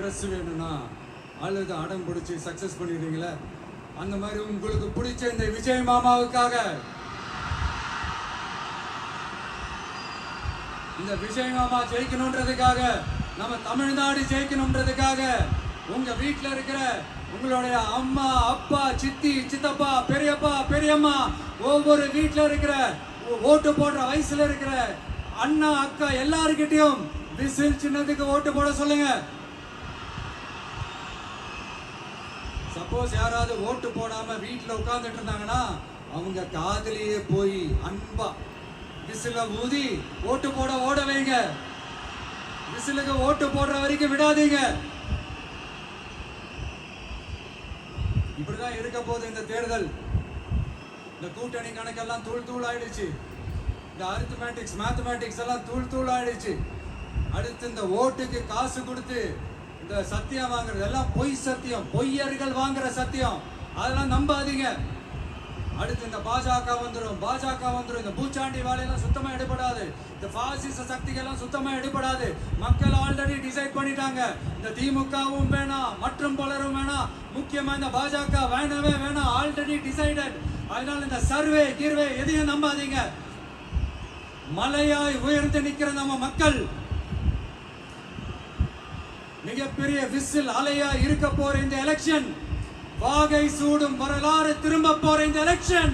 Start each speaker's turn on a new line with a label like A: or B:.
A: Dress வேணும்னா அல்லது அடம் பிடிச்சி சக்சஸ் பண்ணிடுறீங்களே, அந்த மாதிரி உங்களுக்கு பிடிச்ச இந்த விஜய் மாமாவுக்காக, இந்த விஜய் மாமா ஜெயிக்கணும்ன்றதுக்காக, நம்ம தமிழ்நாடு ஜெயிக்கணும்ன்றதுக்காக உங்க வீட்டில் இருக்கிற உங்களுடைய அம்மா, அப்பா, சித்தி, சித்தப்பா, பெரியப்பா, பெரியம்மா, ஒவ்வொரு வீட்டில் இருக்கிற ஓட்டு போடுற வயசுல இருக்கிற அண்ணா, அக்கா எல்லாருக்கிட்டையும் விசில் சின்னத்துக்கு ஓட்டு போட சொல்லுங்க. சப்போஸ் யாராவது ஓட்டு போடாம வீட்டுல உட்கார்ந்துட்டு இருந்தாங்கன்னா அவங்க காதலியே போய் அன்பா விசில ஊதி ஓட்டு போட ஓட வைங்க. விசிலுக்கு ஓட்டு போடுற வரைக்கும் விடாதீங்க. இப்படிதான் இருக்க போது இந்த தேர்தல். இந்த கூட்டணி கணக்கெல்லாம் தூள் தூள் ஆயிடுச்சு. இந்த அரித்மேட்டிக்ஸ், மேத்தமேட்டிக்ஸ் எல்லாம் தூள் தூள் ஆயிடுச்சு. அடுத்து இந்த ஓட்டுக்கு காசு கொடுத்து இந்த சத்தியம் வாங்குறது எல்லாம் பொய் சத்தியம், பொய்யர்கள் வாங்குற சத்தியம், அதெல்லாம் நம்பாதீங்க. அடுத்து இந்த பாஜக வந்துடும், இந்த பூச்சாண்டி வேலையெல்லாம் சுத்தமா எடுபடாது. இந்த பாசிச சக்திகள்லாம் சுத்தமா எடுபடாது. மக்கள் ஆல்ரெடி டிசைட் பண்ணிட்டாங்க. இந்த திமுகவும் வேணாம், மற்றும் பலரும் வேணாம், முக்கியமா இந்த பாஜக வேணவே வேணாம், ஆல்ரெடி டிசைடட். அதனால இந்த சர்வே கீர்வே எதையும் நம்பாதீங்க. மலையாய் உயர்ந்து நிக்கிற நம்ம மக்கள் மிகப்பெரிய விசில் அலையா இருக்க போற இந்த எலெக்ஷன், வாகை சூடும் வரலாறு திரும்ப போற இந்த எலெக்ஷன்